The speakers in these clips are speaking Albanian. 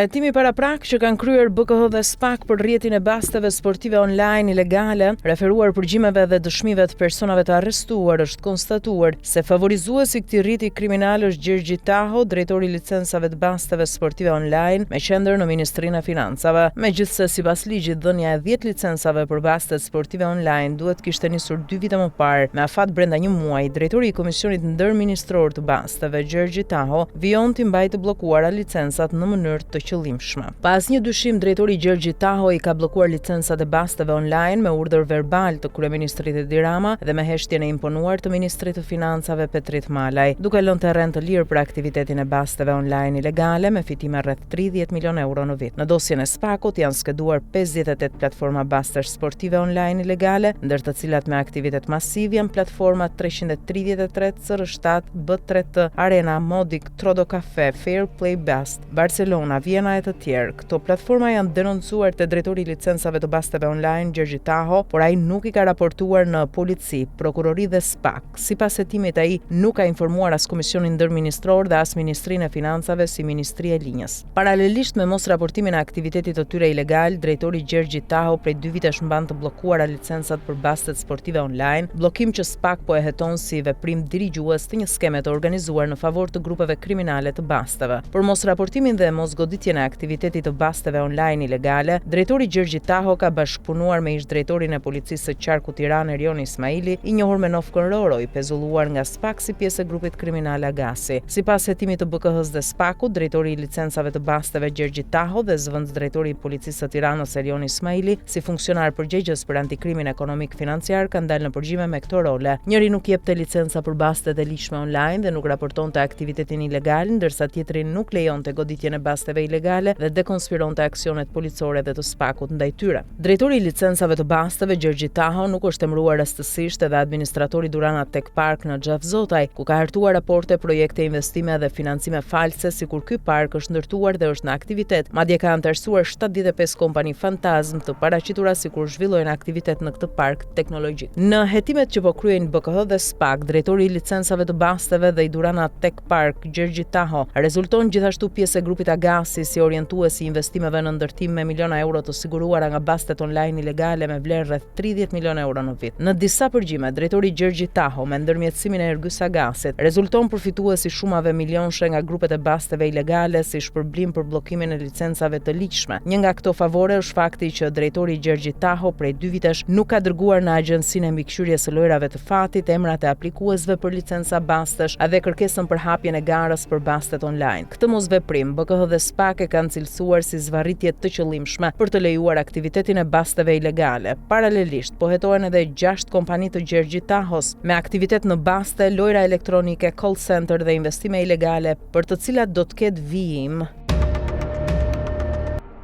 Trajtimi paraprak që kanë kryer BKH dhe SPAK për rrjetin e basteve sportive online ilegale, referuar përgjimeve dhe dëshmive të personave të arrestuar, është konstatuar se favorizuesi i këtij rrjeti kriminal është Gjergji Taho, drejtori i licencave të basteve sportive online me qendër në Ministrinë e Financave. Megjithse sipas ligjit dhënia e 10 licencave për bastet sportive online duhet kishte nisur 2 vite më parë, me afat brenda një muaji, drejtori i Komisionit Ndërministror të Basteve, Gjergji Taho, vijon të mbajë të bllokuara licencat në mënyrë të qëllimshme. Pas një dyshim, drejtori Gjergji Taho i ka bllokuar licencat e basteve online me urdhër verbal të kryeministrit Edi Rama dhe me heshtjen e imponuar të ministrit të Financave Petrit Malaj, duke lënë terren të lirë për aktivitetin e basteve online ilegale me fitime rreth 30 milion euro në vit. Në dosjen e SPAK-ut janë skeduar 58 platforma bastesh sportive online ilegale, ndër të cilat me aktivitet masiv janë platforma 333, CR7, B3T, Arena, Modic, Trodo Cafe, Fair Play Bast, Barcelona, Vjena e të tjerë. Këto platforma janë denoncuar te drejtori i licencave të basteve online Gjergji Taho, por ai nuk i ka raportuar në polici, prokurori dhe SPAK. Sipas hetimit, ai nuk ka informuar as Komisionin Ndërministror dhe as Ministrinë e Financave si Ministri e Linjës. Paralelisht me mos raportimin e aktivitetit të tyre ilegal, drejtori Gjergji Taho prej 2 vitesh mban të bllokuara licencat për bastet sportive online, bllokim që SPAK po e heton si veprim dirigjues të një skeme të organizuar në favor të grupeve kriminale të basteve. Për mos raportimin dhe mos goditjen e aktivitetit të basteve online ilegale, drejtori Gjergji Taho ka bashkëpunuar me ish drejtorin e policisë së qarkut Tiranë Erion Ismaili, i njohur me Nofkën Roroj, pezulluar nga SPAK si pjesë e grupit kriminal Agasi. Sipas hetimit të BKH-s dhe SPAK-ut, drejtori i licencave të basteve Gjergji Taho dhe zëvendës drejtori i policisë së Tiranës Erion Ismaili, si funksionar përgjegjës për antikrimin ekonomik financiar, kanë dalë në përgjime me këto role. Njëri nuk jepte licenca për bastet e ligjshme online dhe nuk raportonte aktivitetin ilegal, ndërsa tjetri nuk lejonte goditjen e basteve ilegale dhe dekonspironte aksionet policore dhe të SPAK-ut ndaj tyre. Drejtori i licencave të basteve Gjergji Taho nuk është emëruar rastësisht edhe administratori Durana Tech Park në Xhaf Zotaj, ku ka hartuar raporte, projekte, investime dhe financime false, sikur ky park është ndërtuar dhe është në aktivitet. Madje ka antarësuar 75 kompani fantazm të paraqitura sikur zhvillojnë aktivitet në këtë park teknologjik. Në hetimet që po kryejnë BKH dhe SPAK, drejtori i licencave të basteve dhe i Durana Tech Park Gjergji Taho rezulton gjithashtu pjesë e grupit Agasi si orientuesi i investimeve në ndërtim me miliona euro të siguruara nga bastet online ilegale me vlerë rreth 30 milion euro në vit. Në disa përgjime, drejtori Gjergji Taho me ndërmjetësimin e Ergys Agasit rezulton përfituesi shumave milionshë nga grupet e basteve ilegale si shpërblim për bllokimin e licencave të ligjshme. Një nga këto favore është fakti që drejtori Gjergji Taho prej 2 vitesh nuk ka dërguar në Agjencinë e Mbikëqyrjes së Lojrave të Fatit emrat e aplikuesve për licenca bastesh dhe kërkesën për hapjen e garës për bastet online. Këtë mosveprim BKH dhe SPAK e kanë cilësuar si zvarritje të qëllimshme për të lejuar aktivitetin e basteve ilegale. Paralelisht, po hetohen edhe 6 kompani të Gjergji Tahos me aktivitet në baste, lojra elektronike, call center dhe investime ilegale, për të cilat do të ketë vijim.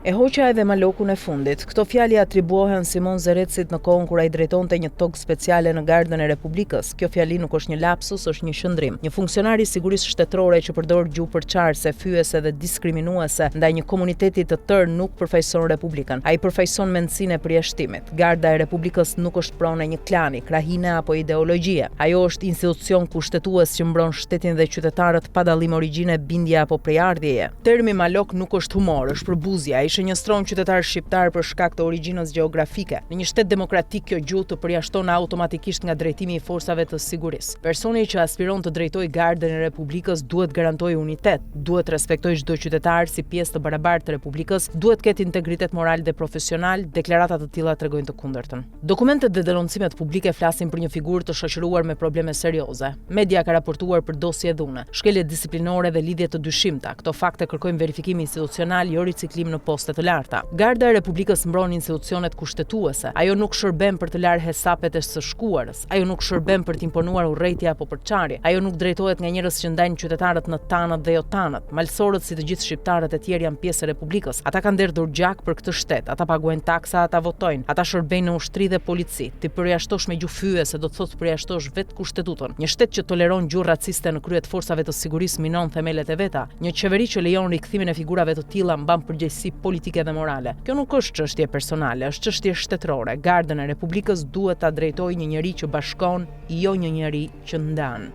E hoqa edhe malokun e fundit. Këto fjalë atribuohen Simon Zerecit në kohën kur ai drejtonte një tokë speciale në Gardën e Republikës. Kjo fjali nuk është një lapsus, është një shëndrim. Një funksionar i sigurisë shtetërore që përdor gjuhë përçarse, fyese dhe diskriminuese ndaj një komuniteti të tërë nuk përfaqëson Republikën. Ai përfaqëson mendsinë e përjashtimit. Garda e Republikës nuk është pronë e një klani, krahine apo ideologjie. Ajo është institucion kushtetues që mbron shtetin dhe qytetarët pa dallim origjine, bindje apo prejardhjeje. Termi malok nuk është humor, është përbuzje. Ai shënjestron qytetar shqiptar për shkak të origjinës gjeografike. Në një shtet demokratik kjo gjuhë të përjashton automatikisht nga drejtimi i forcave të sigurisë. Personi që aspiron të drejtojë Gardën e Republikës duhet garantojë unitet, duhet respektojë çdo qytetar si pjesë të barabartë të Republikës, duhet ketë integritet moral dhe profesional. Deklarata të tilla tregojnë të kundërtën. Dokumentet dhe denoncimet publike flasin për një figurë të shoqëruar me probleme serioze. Media ka raportuar për dosje dhune, shkelje disiplinore dhe lidhje të dyshimta. Këto fakte kërkojnë verifikim institucional, jo riciklim në poste të larta. Garda e Republikës mbron institucionet kushtetuese. Ajo nuk shërben për të larë hesapet e së shkuarës. Ajo nuk shërben për të imponuar urrëtie apo përçarje. Ajo nuk drejtohet nga njerëz që ndajnë qytetarët në tanët dhe jo tanët. Malsorët si të gjithë shqiptarët e tjerë janë pjesë e Republikës. Ata kanë derdhur gjak për këtë shtet. Ata paguajnë taksa, ata votojnë. Ata shërbejnë në ushtri dhe polici. Ti përjashtosh me gjuhë fyese do të thotë përjashtosh vetë kushtetutën. Një shtet që toleron gjuhë raciste në krye të forcave të sigurisë minon themelet e veta. Një qeveri që lejon rikthimin e figurave të tilla mban përgjegjësi politike dhe morale. Kjo nuk është çështje personale, është çështje shtetërore. Gardën e Republikës duhet ta drejtojë një njeri që bashkon, jo një njeri që ndan.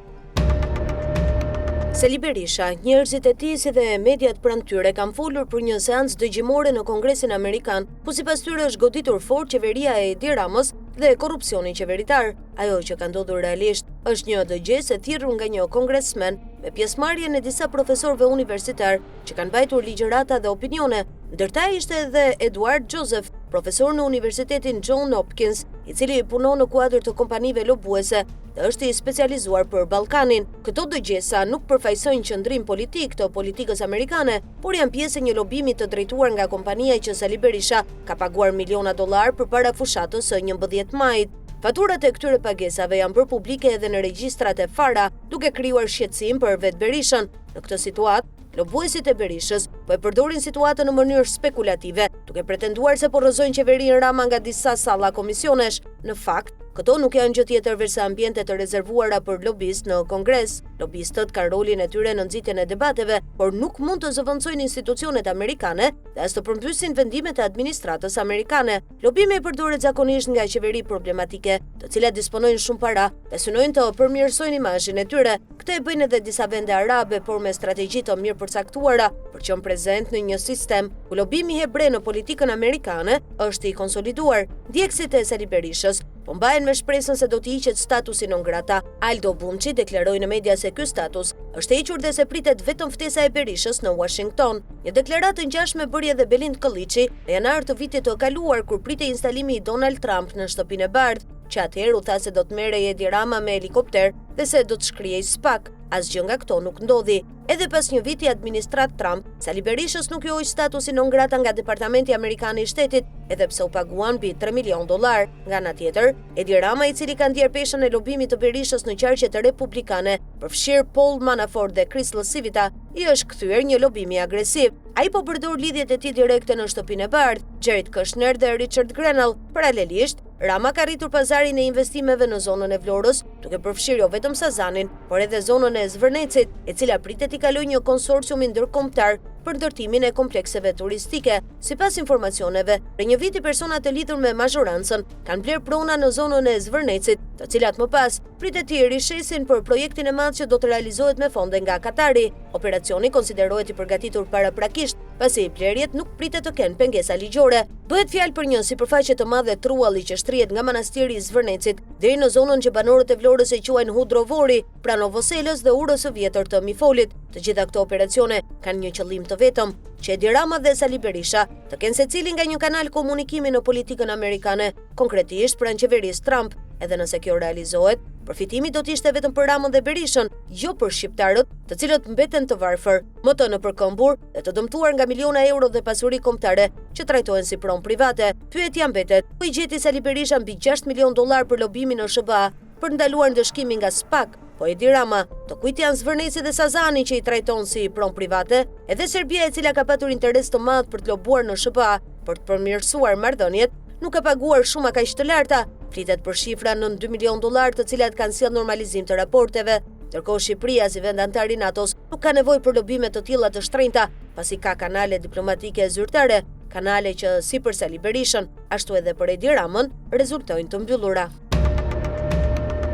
Sali Berisha, njerëzit e tij si dhe mediat pranë tyre kanë folur për një seancë dëgjimore në Kongresin Amerikan, ku sipas tyre është goditur fort qeveria e Edi Ramës dhe korrupsioni qeveritar. Ajo që ka ndodhur realisht është një dëgjes e thirrur nga një kongresmen me pjesëmarrjen e disa profesorëve universitar që kanë mbajtur ligjërata dhe opinione. Ndërta ishte edhe Edward Joseph, profesor në Universitetin John Hopkins, i cili punon në kuadër të kompanive lobuese dhe është i specializuar për Ballkanin. Këto dëgjesa nuk përfaqësojnë qëndrim politik të politikës amerikane, por janë pjesë e një lobimi të drejtuar nga kompania që Sali Berisha ka paguar miliona dollar përpara fushatës së 11 majit. Faturat e këtyre pagesave janë bërë publike edhe në regjistrat e fara, duke krijuar shqetësim për vetë Berishën. Në këtë situatë, lobuesit e Berishës po e përdorin situatën në mënyrë spekulative, duke pretenduar se po rrëzojnë qeverinë Rama nga disa salla komisionesh. Në fakt, këto nuk janë gjë tjetër veçse ambiente të rezervuara për lobist në Kongres. Lobistët kanë rolin e tyre në nxitjen e debateve, por nuk mund të zëvendësojnë institucionet amerikane dhe as të përmbysin vendimet e administratës amerikane. Lobimi përdoret zakonisht nga qeveri problematike, të cilat disponojnë shumë para dhe synojnë të përmirësojnë imazhin e tyre. Këtë e bëjnë edhe disa vende arabe, por me strategji të mirë përcaktuara për qenë prezent në një sistem ku lobimi hebre në politikën amerikane është i konsoliduar. Ndjekësit e Sali Berishës po mbahen me shpresën se do t'i hiqet statusi non grata. Aldo Bunçi deklaroi në media se ky status është hequr dhe se pritet vetëm ftesa e Berishës në Washington. Një deklaratë të ngjashme bëri edhe Belind Kolliçi në janar të vitit të kaluar kur pritej instalimi i Donald Trump në Shtëpinë e Bardhë, që atëherë u tha se do të merrej Edi Rama me helikopter dhe se do të shkrihej SPAC. Asgjë nga këto nuk ndodhi. Edhe pas një viti administrat Trump, Sali Berishës nuk ju hoq statusi non grata nga Departamenti Amerikan i Shtetit, edhe pse u paguan mbi 3 milion dollar. Nga ana tjetër, Edi Rama, i cili ka ndier peshën e lobimit të Berishës në qarqet republikane, përfshir Paul Manafort dhe Chris LaCivita, i është kthyer një lobimi agresiv. Ai po përdor lidhjet e tij direkte në Shtëpinë e Bardhë, Jared Kushner dhe Richard Grenell. Paralelisht, Rama ka rritur pazarin e investimeve në zonën e Vlorës, duke përfshirë jo vetëm Sazanin, por edhe zonën e Zvërnecit, e cila pritet i kalojë një konsorcium ndërkombëtar për ndërtimin e komplekseve turistike. Sipas informacioneve, për një vit personat e lidhur me mazhorancën kanë bler prona në zonën e Zvërnecit, të cilat më pas pritet të rishesin për projektin e madh që do të realizohet me fonde nga Katari. Operacioni konsiderohet i përgatitur paraprakisht, pasi blerjet nuk pritet të kenë pengesa ligjore. Bëhet fjalë për një sipërfaqe të madhe trualli që shtrihet nga manastiri i Zvërnecit deri në zonën që banorët e Vlorës e quajnë Hudrovori, pranë Voselës dhe urës së vjetër të Mifolit. Të gjitha këto operacione kanë një qëllim të vetëm, që Edi Rama dhe Sali Berisha të kenë secili nga një kanal komunikimi në politikën amerikane, konkretisht pranë qeverisë Trump. Edhe nëse kjo realizohet, përfitimi do të ishte vetëm për Ramën dhe Berishën, jo për shqiptarët, të cilët mbeten të varfër, më të nëpërkëmbur dhe të dëmtuar nga miliona euro dhe pasuri kombëtare që trajtohen si pronë private. Pyetja mbetet, ku i gjeti Sali Berisha mbi 6 milion dollar për lobimin në SBA për ndaluar ndëshkimin nga SPAC? Po Edi Rama, të kujt janë Zvërneci dhe Sazani që i trajton si pronë private, edhe Serbia, e cila ka patur interes të madh për të lobuar në SBA për të përmirësuar marrëdhëniet, nuk ka paguar shuma kaq të larta. Flitet për shifra në 2 milion dollar, të cilat kanë sjellë normalizim të raporteve. Ndërkohë Shqipëria, si vend antar i NATO-s, nuk ka nevojë për lobime të tilla të shtrenjta, pasi ka kanale diplomatike zyrtare, kanale që si për Sali Berishën, ashtu edhe për Edi Ramën, rezultojnë të mbyllura.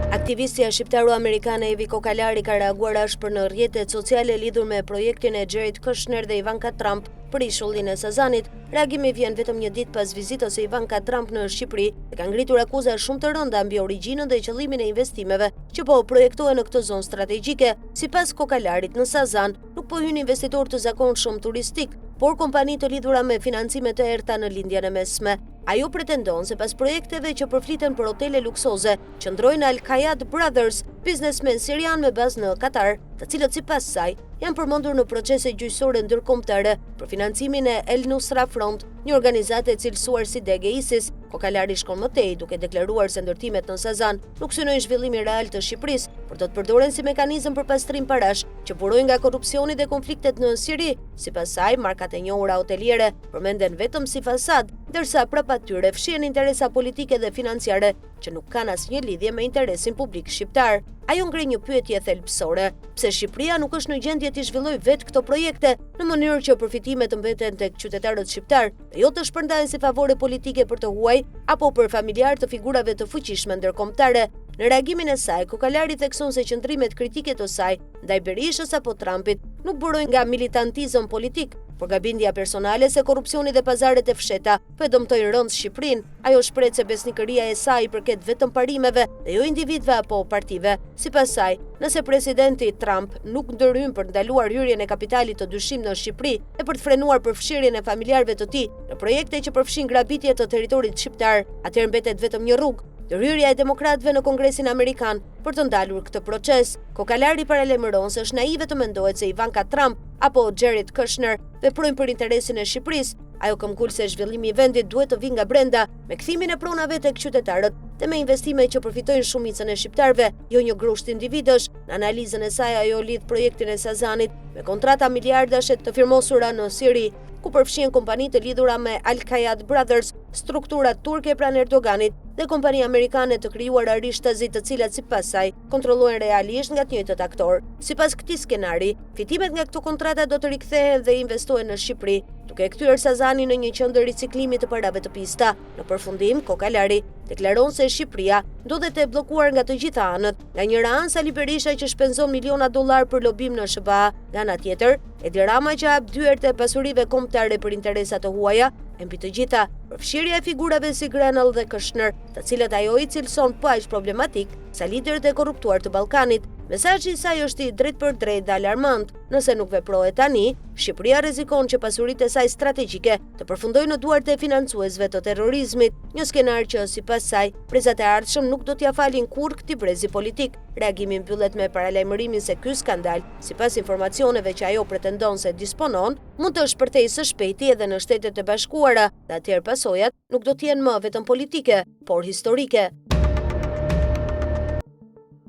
Aktivistja shqiptaro-amerikane Evi Kokalari ka reaguar ashpër në rrjetet sociale lidhur me projektin e Jared Kushner dhe Ivanka Trump për ishullin e Sazanit. Reagimi vjen vetëm një ditë pas vizitës së Ivanka Trump në Shqipëri, dhe ka ngritur akuza shumë të rënda mbi origjinën dhe qëllimin e investimeve që po projektohen në këtë zonë strategjike. Sipas Kokalarit, në Sazan nuk po hyn investitor të zakonshëm turistik, por kompani të lidhura me financime të errta në lindjen e mesme. Ajo pretendon se pas projekteve që përfliten për hotele luksoze, qëndrojnë Al Kayad Brothers, biznesmen sirian me bazë në Katar, të cilët sipas saj janë përmendur në procese gjyqësore ndërkombëtare për financimin e El Nusra Front, një organizatë e cilësuar si dege ISIS. Kokalari shkon më tej, duke deklaruar se ndërtimet në Sazan nuk synojnë zhvillimin real të Shqipërisë, por do të përdoren si mekanizëm për pastrim parash që burojnë nga korrupsioni dhe konfliktet në Siri. Sipas saj, markat e njohura hoteliere përmenden vetëm si fasad, ndërsa prapa tyre fshihen interesa politike dhe financiare që nuk kanë asnjë lidhje me interesin publik shqiptar. Ajo ngre një pyetje thelbësore: pse Shqipëria nuk është në gjendje të zhvillojë vetë këto projekte në mënyrë që përfitimet të mbeten tek qytetarët shqiptar dhe jo të shpërndahen si favore politike për të huaj apo për familjar të figurave të fuqishme ndërkombëtare? Në reagimin e saj, Kokalari thekson se qëndrimet kritike të saj ndaj Berishës apo Trumpit nuk burojnë nga militantizëm politik, por nga bindja personale se korrupsioni dhe pazaret e fsheta po e dëmtojnë rënd Shqipërinë. Ajo shpreh se besnikëria e saj i përket vetëm parimeve dhe jo individëve apo partive. Sipas saj, nëse presidenti Trump nuk ndërhyn për ndaluar hyrjen e kapitalit të dyshim në Shqipëri e për të frenuar përfshirjen e familjarëve të tij në projekte që përfshin grabitje të territorit shqiptar, atëherë mbetet vetëm një rrugë: ndërhyrja e demokratëve në Kongresin Amerikan për të ndalur këtë proces. Kokalari paralajmëron se është naive të mendohet se Ivanka Trump apo Jared Kushner veprojnë për interesin e Shqipërisë. Ajo këmbgul se zhvillimi i vendit duhet të vijë nga brenda, me kthimin e pronave tek qytetarët dhe me investime që përfitojnë shumicën e shqiptarëve, jo një grusht individësh. Në analizën e saj, ajo lidh projektin e Sazanit me kontrata miliardashe të firmosura në Siri, ku përfshihen kompani të lidhura me Al-Kayad Brothers, strukturat turke pranë Erdoganit dhe kompani amerikane të krijuara rishtazi, të cilat sipas saj kontrollohen realisht nga të njëjtët aktor. Sipas këtij skenari, fitimet nga këto kontrata do të rikthehen dhe investohen në Shqipëri, duke kthyer Sazani në një qendër riciklimit të parave të pista. Në përfundim, Kokalari deklaron se Shqipëria ndodhet e bllokuar nga të gjitha anët. Nga njëra anë Sali Berisha që shpenzon miliona dollar për lobim në SBA, nga ana tjetër Edi Rama që hap dyert e pasurive kombëtare për interesa të huaja, e mbi të gjitha përfshirja e figurave si Grenell dhe Kushner, të cilët ajo i cilëson po aq problematik sa liderët e korruptuar të Ballkanit. Mesazhi i saj është i drejt për drejt dhe alarmant. Nëse nuk veprohet tani, Shqipëria rrezikon që pasuritë e saj strategjike të përfundojnë në duart e financuesve të terrorizmit, një skenar që sipas saj prezat e ardhshëm nuk do t'ia falin kurrë këtij brezi politik. Reagimi mbyllet me paralajmërimin se ky skandal, sipas informacioneve që ajo pretendon se disponon, mund të shpërthejë së shpejti edhe në Shtetet e Bashkuara, dhe atëherë pasojat nuk do të jenë më vetëm politike, por historike.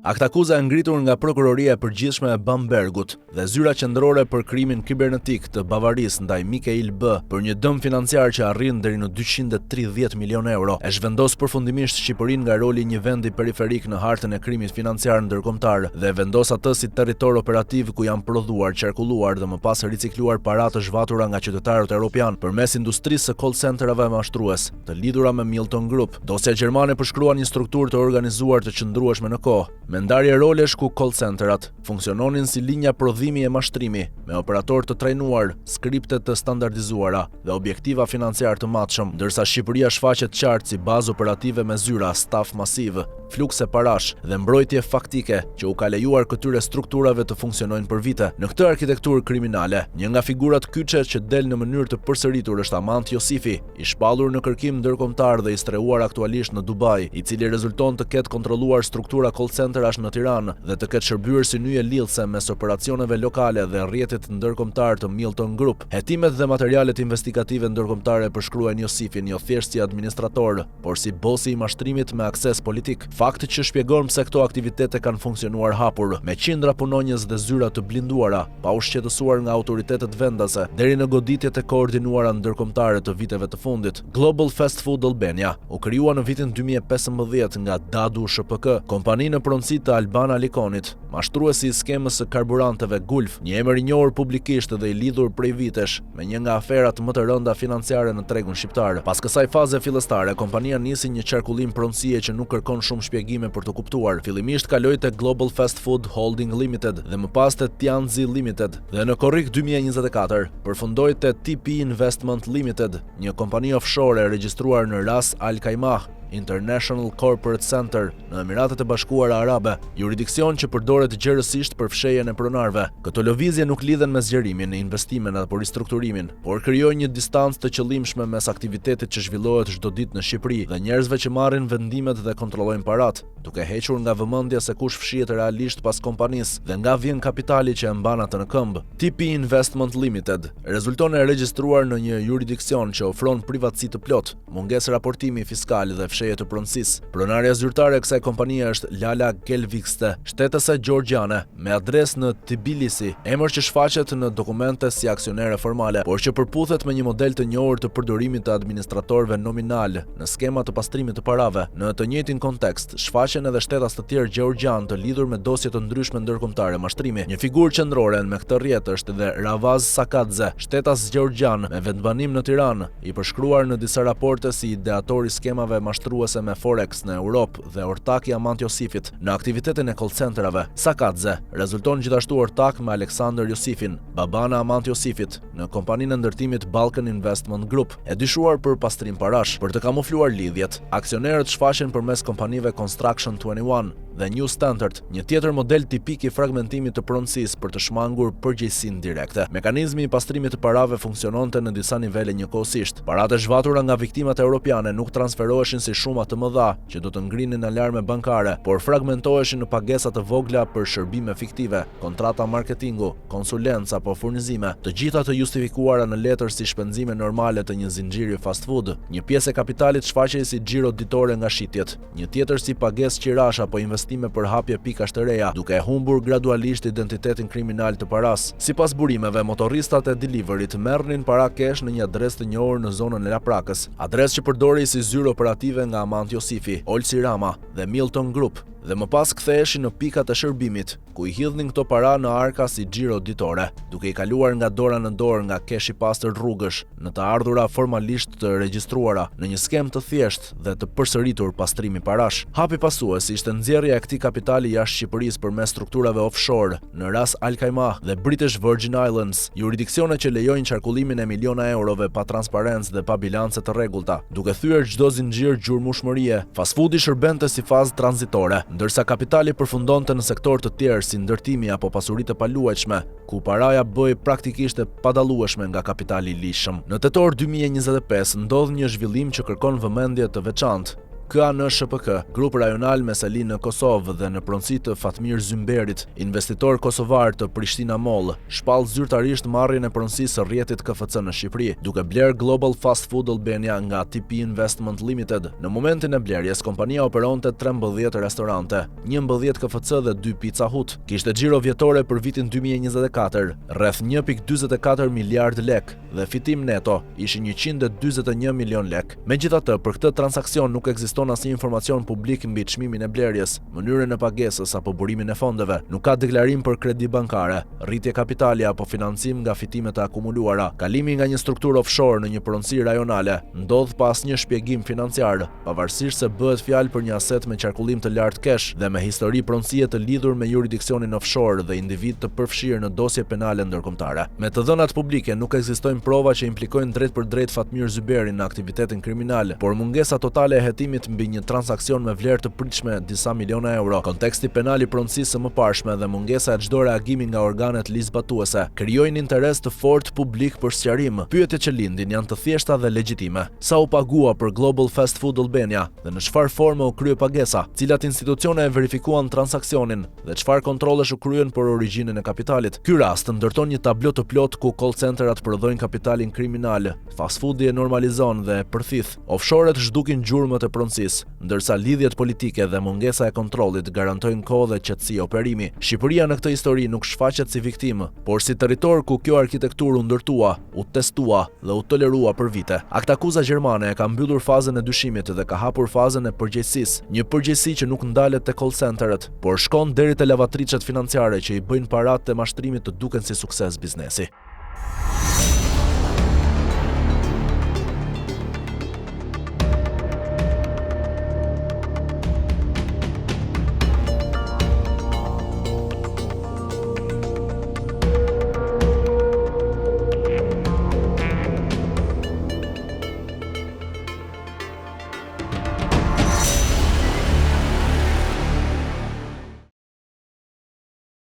Aktakuza e ngritur nga Prokuroria e Përgjithshme e Bambergut dhe zyra qendrore për krimin kibernetik të Bavarisë ndaj Mikail B për një dëm financiar që arrin deri në 230 milion euro e zhvendos përfundimisht Shqipërinë nga roli i një vendi periferik në hartën e krimit financiar ndërkombëtar dhe vendos atë si territor operativ ku janë prodhuar, qarkulluar dhe më pas ricikluar para të zhvatura nga qytetarët evropian përmes industrisë së call centerave mashtrues të lidhura me Milton Group. Dosja gjermane përshkruan një strukturë të organizuar të qëndrueshme në kohë, me ndarje rolesh ku call centerat funksiononin si linja prodhimi e mashtrimi, me operator të trajnuar, skripte të standardizuara dhe objektiva financiar të matshëm, ndërsa Shqipëria shfaqet qartë si bazë operative me zyra, staf masiv, flukse parash dhe mbrojtje faktike që u ka lejuar këtyre strukturave të funksionojnë për vite. Në këtë arkitekturë kriminale, një nga figurat kyçe që del në mënyrë të përsëritur është Amant Josifi, i shpallur në kërkim ndërkombëtar dhe i streuar aktualisht në Dubai, i cili rezulton të ketë kontrolluar struktura call centerash në Tiranë dhe të ketë shërbyer si nyje lidhëse mes operacioneve lokale dhe rrjetit ndërkombëtar të Milton Group. Hetimet dhe materialet investigative ndërkombëtare përshkruajnë Josifin jo thjesht si administrator, por si bosi i mashtrimit me akses politik. Fakti që shpjegon pse këto aktivitete kanë funksionuar hapur, me qindra punonjës dhe zyra të blinduara, pa u shqetësuar nga autoritetet vendase, deri në goditjet e koordinuara ndërkombëtare të viteve të fundit. Global Fast Food Albania u krijua në vitin 2015 nga Dadu SHPK, kompani në pronësi të Alban Alikonit, mashtruesi i skemës së karburanteve Gulf, një emër i njohur publikisht dhe i lidhur prej vitesh me një nga aferat më të rënda financiare në tregun shqiptar. Pas kësaj faze fillestare, kompania nisi një qarkullim pronësie që nuk kërkon shumë shpjegime për të kuptuar. Fillimisht kaloi te Global Fast Food Holding Limited dhe më pas te Tianzi Limited dhe në korrik 2024 përfundoi te TP Investment Limited, një kompani offshore e regjistruar në Ras Al Khaimah International Corporate Center në Emiratet e Bashkuara Arabe, jurisdiksion që përdoret gjerësisht për fshehjen e pronarëve. Këto lëvizje nuk lidhen me zgjerimin, investimin apo ristrukturimin, por krijojnë një distancë të qëllimshme mes aktivitetit që zhvillohet çdo ditë në Shqipëri dhe njerëzve që marrin vendimet dhe kontrollojnë parat, duke hequr nga vëmendja se kush fshihet realisht pas kompanisë dhe nga vjen kapitali që e mban atë në këmbë. TP Investment Limited rezulton e regjistruar në një jurisdiksion që ofron privatësi të plot, mungesë raportimi fiskal dhe të pronësisë. Pronarja zyrtare e kësaj kompanie është Lala Gelvikste, shtetëse gjeorgjiane, me adresë në Tbilisi, emër që shfaqet në dokumente si aksionere formale, por që përputhet me një model të njohur të përdorimit të administratorëve nominal në skema të pastrimit të parave. Në të njëjtin kontekst, shfaqen edhe shtetas të tjerë gjeorgjian të lidhur me dosje të ndryshme ndërkombëtare mashtrimi. Një figurë qendrore me këtë rrjet është edhe Ravaz Sakadze, shtetas gjeorgjian me vendbanim në Tiranë, i përshkruar në disa raporte si ideatori skemave mashtrimi shkatëruese me Forex në Europë dhe ortaki Amant Josifit në aktivitetin e call centerave. Sakadze rezulton gjithashtu ortak me Aleksandr Josifin, babana Amant Josifit, në kompaninë e ndërtimit Balkan Investment Group, e dyshuar për pastrim parash. Për të kamufluar lidhjet, aksionerët shfaqen përmes kompanive Construction 21 dhe New Standard, një tjetër model tipik i fragmentimit të pronësisë për të shmangur përgjegjësinë direkte. Mekanizmi i pastrimit të parave funksiononte në disa nivele njëkohësisht. Paratë zhvatura nga viktimat europiane nuk transferoheshin si shuma të mëdha që do të ngrinin alarme bankare, por fragmentoheshin në pagesa të vogla për shërbime fiktive, kontrata marketingu, konsulencë apo furnizime, të gjitha të justifikuara në letër si shpenzime normale të një zinxhiri fast food. Një pjesë e kapitalit shfaqej si xhiro ditore nga shitjet, një tjetër si pagesë qirash apo investime për hapje pikash të reja, duke humbur gradualisht identitetin kriminal të paras. Sipas burimeve, motorristat e deliveryt merrnin para kesh në një adresë të njohur në zonën e Laprakës, adresë që përdorej si zyrë operative nga Amant Josifi, Olsi Rama dhe Milton Group, dhe më pas ktheheshin në pikat e shërbimit, ku i hidhnin këto para në arka si xhiro ditore, duke i kaluar nga dora në dorë nga kesh i pastër rrugësh, në të ardhura formalisht të regjistruara, në një skem të thjeshtë dhe të përsëritur pastrimi parash. Hapi pasues ishte nxjerrja e këtij kapitali jashtë Shqipërisë përmes strukturave offshore në Ras Al Khaimah dhe British Virgin Islands, juridiksione që lejojnë qarkullimin e miliona eurove pa transparencë dhe pa bilance të rregullta, duke thyer çdo zinxhir gjurmëshmërie. Fast foodi shërbente si fazë tranzitore, ndërsa kapitali përfundonte në sektor të tjerë si ndërtimi apo pasuri të paluajtshme, ku paraja bëhej praktikisht e padallueshme nga kapitali i lishëm. Në tetor 2025 ndodh një zhvillim që kërkon vëmendje të veçantë. KNSHPK, grup rajonal me sali në Kosovë dhe në pronësi të Fatmir Zymberit, investitor kosovar të Prishtina Mall, shpall zyrtarisht marrjen e pronësisë së rrjetit KFC në Shqipëri, duke bler Global Fast Food Albania nga TP Investment Limited. Në momentin e blerjes, kompania operonte 13 restorante, 11 KFC dhe 2 Pizza Hut. Kishte xhiro vjetore për vitin 2024 rreth 1.44 miliard lek dhe fitim neto ishin 141 milion lek. Megjithatë, për këtë transakcion nuk ekziston asnjë informacion publik mbi çmimin e blerjes, mënyrën e pagesës apo burimin e fondeve. Nuk ka deklarim për kredi bankare, rritje kapitali apo financim nga fitimet e akumuluara. Kalimi nga një strukturë offshore në një pronësi rajonale ndodh pa asnjë shpjegim financiar, pavarësisht se bëhet fjalë për një aset me qarkullim të lartë kesh dhe me histori pronësie të lidhur me jurisdiksionin offshore dhe individ të përfshirë në dosje penale ndërkombëtare. Me të dhënat publike nuk ekzistojnë prova që implikojnë drejt për drejt Fatmir Zyberin në aktivitetin kriminal, por mungesa totale e hetimit mbi një transakcion me vlerë të pritshme disa miliona euro, konteksti penal i pronësisë së mëparshme dhe mungesa e çdo reagimi nga organet ligjzbatuese krijojnë interes të fortë publik për sqarim. Pyetjet që lindin janë të thjeshta dhe legjitime. Sa u pagua për Global Fast Food Albania dhe në çfarë forme u krye pagesa? Cilat institucione e verifikuan transaksionin dhe çfarë kontrollesh u kryen për origjinën e kapitalit? Ky rast ndërton një tablo të plotë ku call centerat prodhojnë kapitalin kriminal, fast foodi e normalizon dhe përthith, offshore-et zhdukin gjurmët e pronësisë, ndërsa lidhjet politike dhe mungesa e kontrollit garantojnë kohë dhe qetësi operimi. Shqipëria në këtë histori nuk shfaqet si viktimë, por si territor ku kjo arkitekturë u ndërtua, u testua dhe u tolerua për vite. Aktakuza gjermane e ka mbyllur fazën e dyshimit dhe ka hapur fazën e përgjegjësisë, një përgjegjësi që nuk ndalet te call centeret, por shkon deri te lavatriçet financiare që i bëjnë paratë të mashtrimit të duken si sukses biznesi.